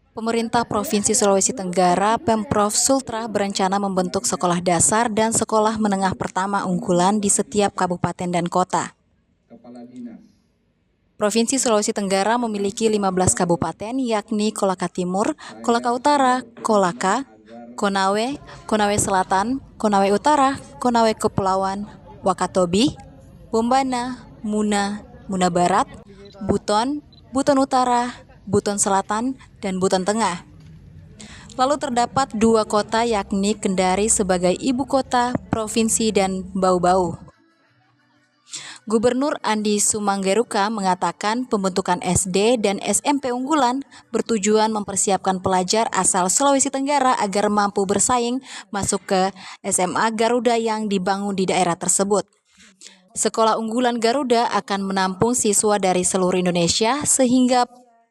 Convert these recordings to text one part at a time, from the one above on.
Pemerintah Provinsi Sulawesi Tenggara, Pemprov Sultra berencana membentuk sekolah dasar dan sekolah menengah pertama unggulan di setiap kabupaten dan kota. Provinsi Sulawesi Tenggara memiliki 15 kabupaten yakni Kolaka Timur, Kolaka Utara, Kolaka, Konawe, Konawe Selatan, Konawe Utara, Konawe Kepulauan, Wakatobi, Bombana, Muna, Muna Barat, Buton, Buton Utara, Buton Selatan, dan Buton Tengah. Lalu terdapat 2 kota yakni Kendari sebagai ibu kota provinsi dan Bau-Bau. Gubernur Andi Sumanggeruka mengatakan pembentukan SD dan SMP unggulan bertujuan mempersiapkan pelajar asal Sulawesi Tenggara agar mampu bersaing masuk ke SMA Garuda yang dibangun di daerah tersebut. Sekolah unggulan Garuda akan menampung siswa dari seluruh Indonesia sehingga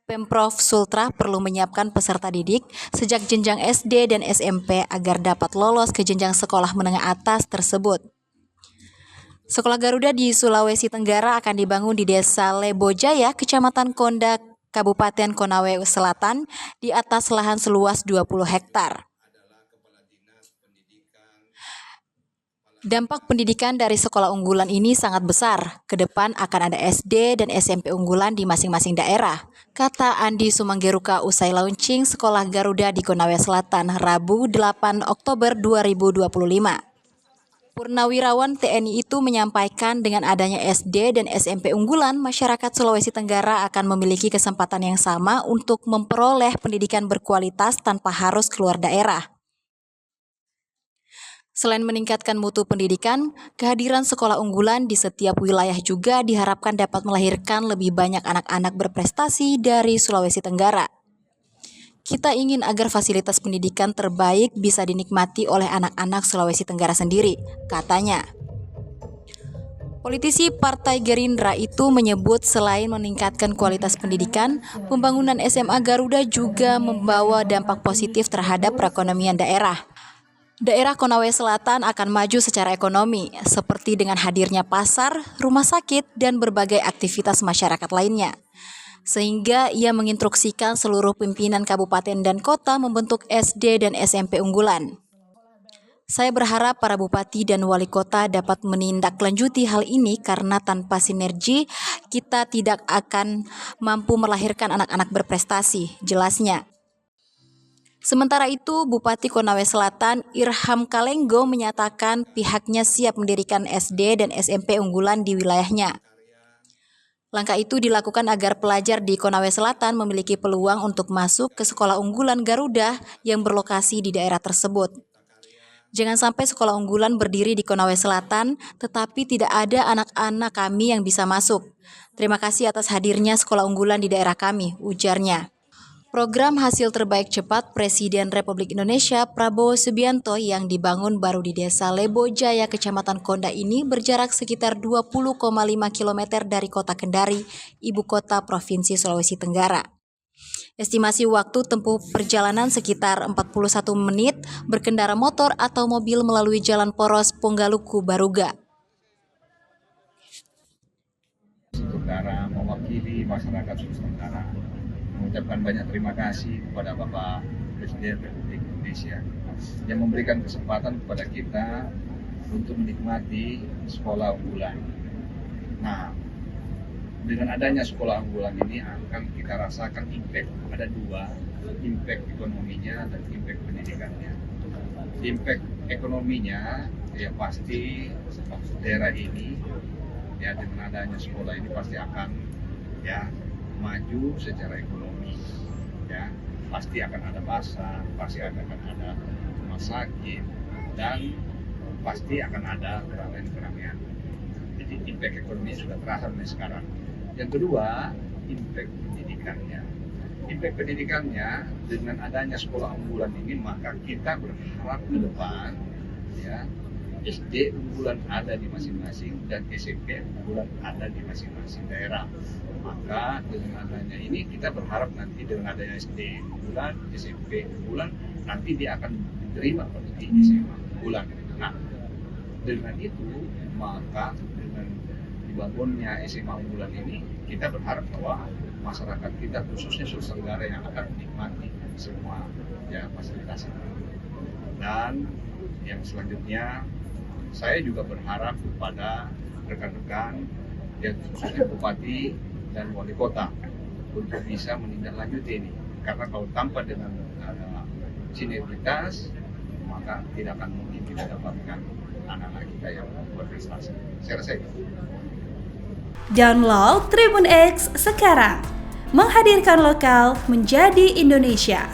Pemprov Sultra perlu menyiapkan peserta didik sejak jenjang SD dan SMP agar dapat lolos ke jenjang sekolah menengah atas tersebut. Sekolah Garuda di Sulawesi Tenggara akan dibangun di Desa Lebojaya, Kecamatan Konda, Kabupaten Konawe Selatan, di atas lahan seluas 20 hektar. Dampak pendidikan dari sekolah unggulan ini sangat besar. Ke depan akan ada SD dan SMP unggulan di masing-masing daerah, kata Andi Sumanggeruka usai launching Sekolah Garuda di Konawe Selatan, Rabu 8 Oktober 2025. Purnawirawan TNI itu menyampaikan dengan adanya SD dan SMP unggulan, masyarakat Sulawesi Tenggara akan memiliki kesempatan yang sama untuk memperoleh pendidikan berkualitas tanpa harus keluar daerah. Selain meningkatkan mutu pendidikan, kehadiran sekolah unggulan di setiap wilayah juga diharapkan dapat melahirkan lebih banyak anak-anak berprestasi dari Sulawesi Tenggara. Kita ingin agar fasilitas pendidikan terbaik bisa dinikmati oleh anak-anak Sulawesi Tenggara sendiri, katanya. Politisi Partai Gerindra itu menyebut selain meningkatkan kualitas pendidikan, pembangunan SMA Garuda juga membawa dampak positif terhadap perekonomian daerah. Daerah Konawe Selatan akan maju secara ekonomi, seperti dengan hadirnya pasar, rumah sakit, dan berbagai aktivitas masyarakat lainnya. Sehingga ia menginstruksikan seluruh pimpinan kabupaten dan kota membentuk SD dan SMP unggulan. Saya berharap para bupati dan wali kota dapat menindaklanjuti hal ini karena tanpa sinergi, kita tidak akan mampu melahirkan anak-anak berprestasi, jelasnya. Sementara itu, Bupati Konawe Selatan Irham Kalenggo menyatakan pihaknya siap mendirikan SD dan SMP unggulan di wilayahnya. Langkah itu dilakukan agar pelajar di Konawe Selatan memiliki peluang untuk masuk ke sekolah unggulan Garuda yang berlokasi di daerah tersebut. Jangan sampai sekolah unggulan berdiri di Konawe Selatan, tetapi tidak ada anak-anak kami yang bisa masuk. Terima kasih atas hadirnya sekolah unggulan di daerah kami, ujarnya. Program Hasil Terbaik Cepat Presiden Republik Indonesia Prabowo Subianto yang dibangun baru di Desa Lebojaya, Kecamatan Konda ini berjarak sekitar 20,5 km dari kota Kendari, ibu kota Provinsi Sulawesi Tenggara. Estimasi waktu tempuh perjalanan sekitar 41 menit berkendara motor atau mobil melalui Jalan Poros Ponggaluku Baruga. Tenggara mewakili masyarakat Sulawesi Tenggara mengucapkan banyak terima kasih kepada Bapak Presiden Republik Indonesia yang memberikan kesempatan kepada kita untuk menikmati sekolah unggulan. Nah, dengan adanya sekolah unggulan ini akan kita rasakan impact. Ada 2, impact ekonominya dan impact pendidikannya. Impact ekonominya ya pasti daerah ini ya dengan adanya sekolah ini pasti akan ya maju secara ekonomi, ya pasti akan ada pasar, pasti akan ada rumah sakit, dan pasti akan ada keramaian-keramaian. Jadi impact ekonomi sudah terasa nih sekarang. Yang kedua, impact pendidikannya. Impact pendidikannya dengan adanya sekolah unggulan ini maka kita berharap ke depan, ya SD unggulan ada di masing-masing dan SMP unggulan ada di masing-masing daerah. Maka dengan adanya ini kita berharap nanti dengan adanya SD unggulan, SMP unggulan, nanti dia akan diterima di SMA unggulan. Nah, dengan itu maka dengan dibangunnya SMA unggulan ini kita berharap bahwa masyarakat kita khususnya Sulawesi Tenggara yang akan menikmati semua ya fasilitas itu. Dan yang selanjutnya saya juga berharap kepada rekan-rekan yang khususnya bupati dan wali kota untuk bisa menindaklanjuti ini, karena kalau tanpa dengan sinergitas maka tidak akan mungkin kita dapatkan anak-anak kita yang berprestasi. Saya rasa itu. Download Tribun X sekarang, menghadirkan lokal menjadi Indonesia.